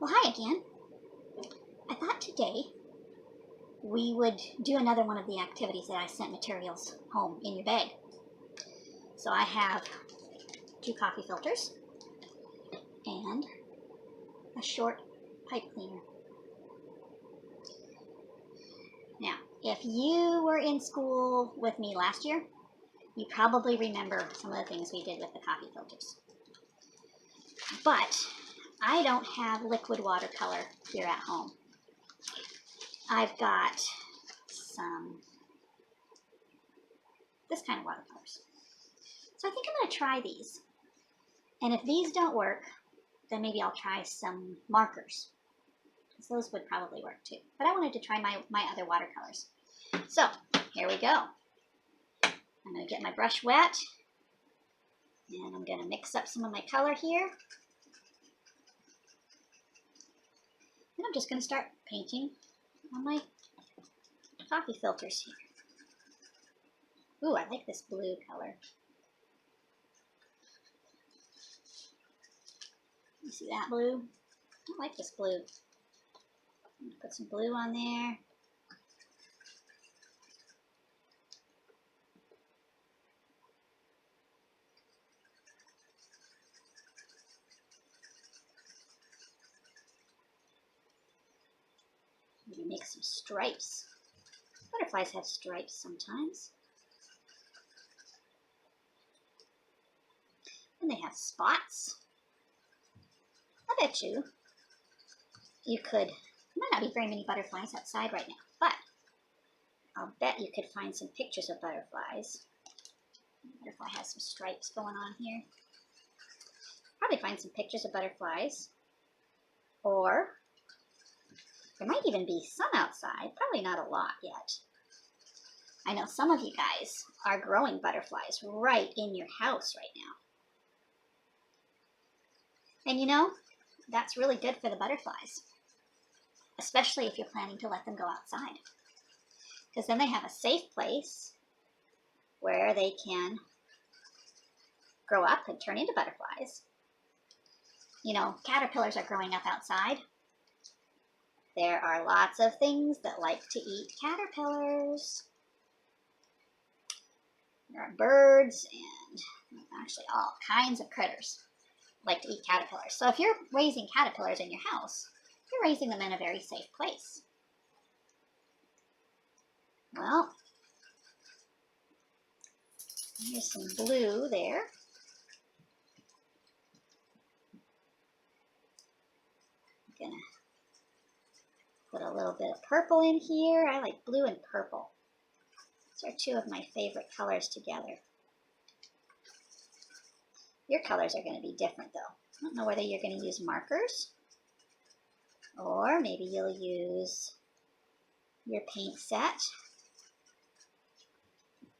Well, hi again. I thought today we would do another one of the activities that I sent materials home in your bag. So I have 2 coffee filters and a short pipe cleaner. Now, if you were in school with me last year, you probably remember some of the things we did with the coffee filters. But I don't have liquid watercolor here at home. I've got this kind of watercolors. So I think I'm going to try these. And if these don't work, then maybe I'll try some markers, because those would probably work too. But I wanted to try my other watercolors. So here we go. I'm going to get my brush wet, and I'm going to mix up some of my color here. And I'm just going to start painting on my coffee filters here. Ooh, I like this blue color. You see that blue? I like this blue. I'm going to put some blue on there. Maybe make some stripes. Butterflies have stripes sometimes. And they have spots. I bet you could, there might not be very many butterflies outside right now, but I'll bet you could find some pictures of butterflies. Butterfly has some stripes going on here. Probably find some pictures of butterflies. Or there might even be some outside, probably not a lot yet. I know some of you guys are growing butterflies right in your house right now. And you know, that's really good for the butterflies, especially if you're planning to let them go outside, because then they have a safe place where they can grow up and turn into butterflies. You know, caterpillars are growing up outside. There are lots of things that like to eat caterpillars. There are birds and actually all kinds of critters like to eat caterpillars. So if you're raising caterpillars in your house, you're raising them in a very safe place. Well, here's some blue there. I'm gonna put a little bit of purple in here. I like blue and purple. These are 2 of my favorite colors together. Your colors are going to be different though. I don't know whether you're going to use markers or maybe you'll use your paint set.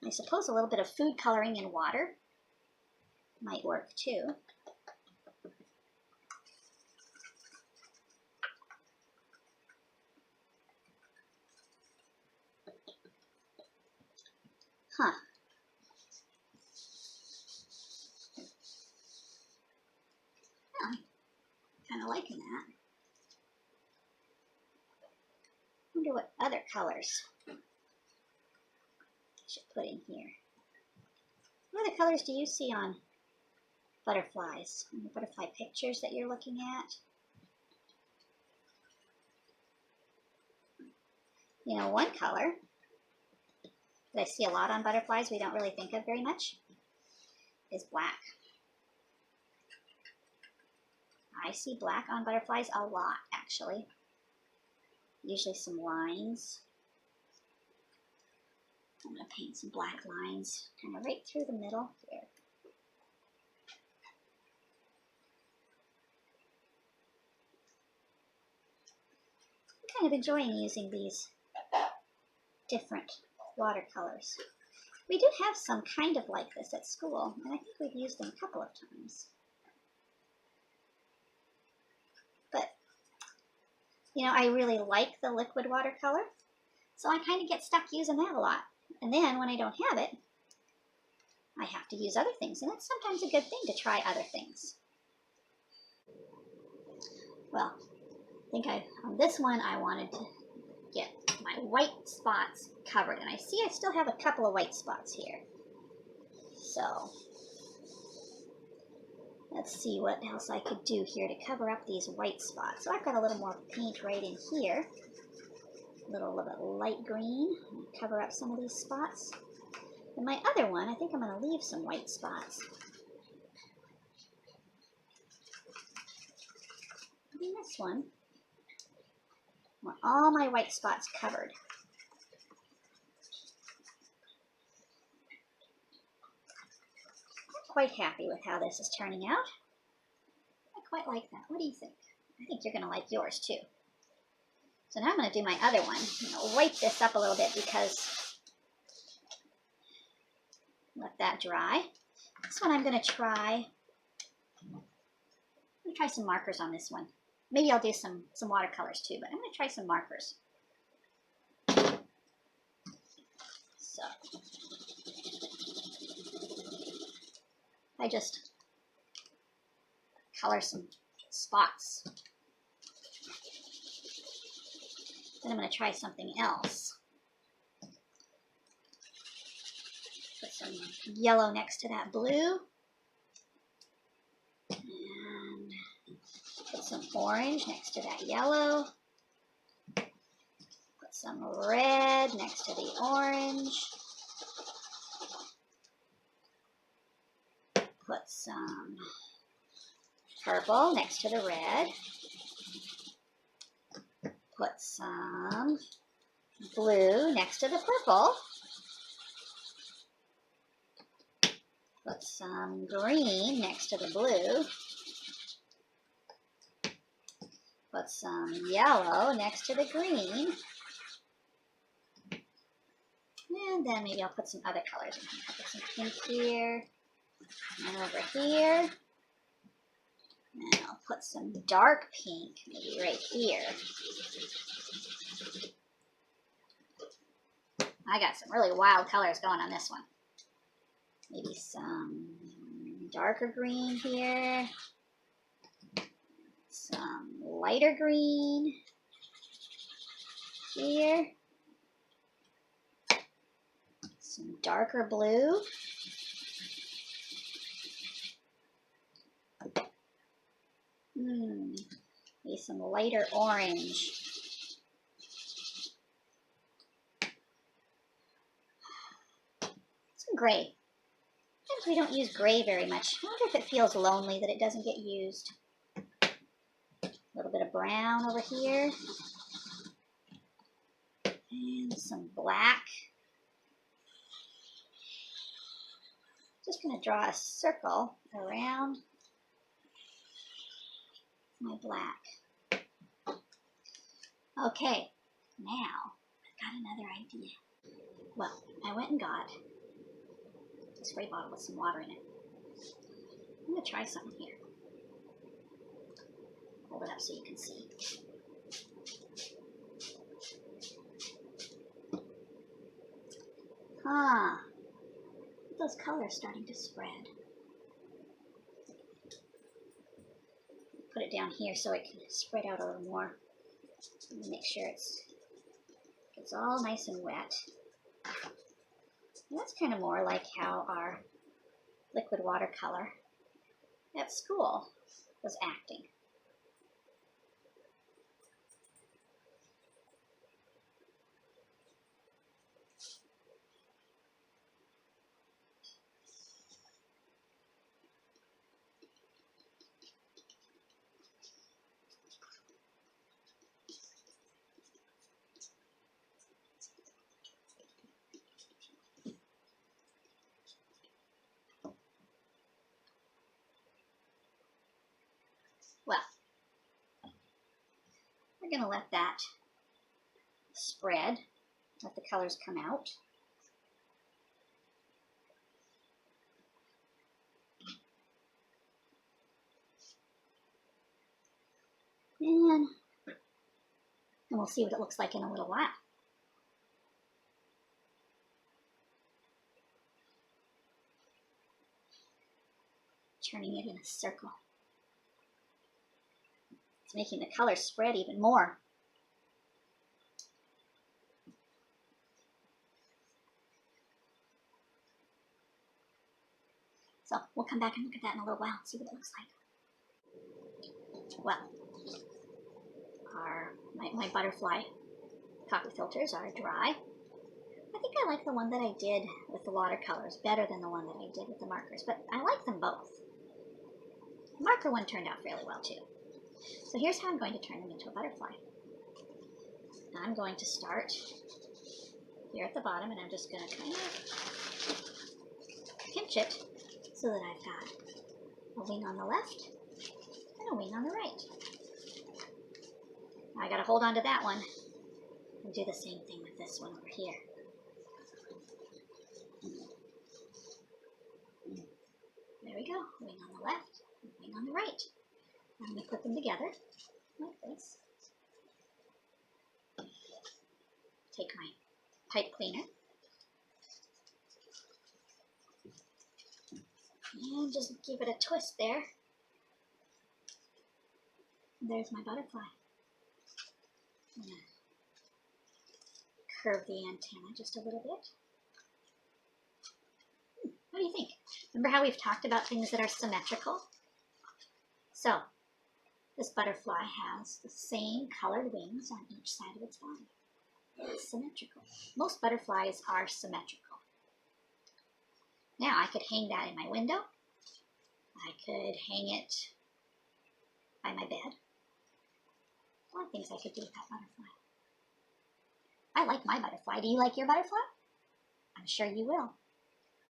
I suppose a little bit of food coloring in water might work too. Huh. I'm kind of liking that. Wonder what other colors I should put in here. What other colors do you see on butterflies? On the butterfly pictures that you're looking at? You know, one color that I see a lot on butterflies we don't really think of very much is black. I see black on butterflies a lot, actually. Usually some lines. I'm going to paint some black lines kind of right through the middle here. I'm kind of enjoying using these different watercolors. We do have some kind of like this at school, and I think we've used them a couple of times. But, you know, I really like the liquid watercolor, so I kind of get stuck using that a lot. And then when I don't have it, I have to use other things, and it's sometimes a good thing to try other things. Well, on this one I wanted to get my white spots covered, and I see I still have a couple of white spots here. So let's see what else I could do here to cover up these white spots. So I've got a little more paint right in here, a little bit light green, cover up some of these spots. And my other one, I think I'm going to leave some white spots. And this one, I want all my white spots covered. I'm quite happy with how this is turning out. I quite like that. What do you think? I think you're going to like yours too. So now I'm going to do my other one. I'm going to wipe this up a little bit because let that dry. This one I'm going to try. I'm going to try some markers on this one. Maybe I'll do some watercolors too, but I'm going to try some markers. So I just color some spots. Then I'm going to try something else. Put some yellow next to that blue. And put some orange next to that yellow. Put some red next to the orange. Put some purple next to the red. Put some blue next to the purple. Put some green next to the blue. Put some yellow next to the green. And then maybe I'll put some other colors in here. I'll put some pink here and over here. And I'll put some dark pink maybe right here. I got some really wild colors going on this one. Maybe some darker green here. Some lighter green here. Some darker blue. Maybe some lighter orange. Some gray. Sometimes we don't use gray very much. I wonder if it feels lonely that it doesn't get used. A little bit of brown over here. And some black. Just going to draw a circle around my black. Okay, now I've got another idea. Well, I went and got a spray bottle with some water in it. I'm going to try something here. Hold it up so you can see. Those colors starting to spread. Put it down here so it can spread out a little more. Make sure it's all nice and wet. And that's kind of more like how our liquid watercolor at school was acting. Well, we're going to let that spread, let the colors come out. And we'll see what it looks like in a little while. Turning it in a circle. It's making the colors spread even more. So we'll come back and look at that in a little while and see what it looks like. Well, my butterfly copy filters are dry. I think I like the one that I did with the watercolors better than the one that I did with the markers, but I like them both. The marker one turned out fairly well too. So here's how I'm going to turn them into a butterfly. I'm going to start here at the bottom, and I'm just going to kind of pinch it so that I've got a wing on the left and a wing on the right. Now I got to hold on to that one and do the same thing with this one over here. There we go, wing on the left, wing on the right. I'm going to put them together like this. Take my pipe cleaner and just give it a twist there. There's my butterfly. I'm going to curve the antenna just a little bit. What do you think? Remember how we've talked about things that are symmetrical? So, this butterfly has the same colored wings on each side of its body. It's symmetrical. Most butterflies are symmetrical. Now, I could hang that in my window. I could hang it by my bed. A lot of things I could do with that butterfly. I like my butterfly. Do you like your butterfly? I'm sure you will.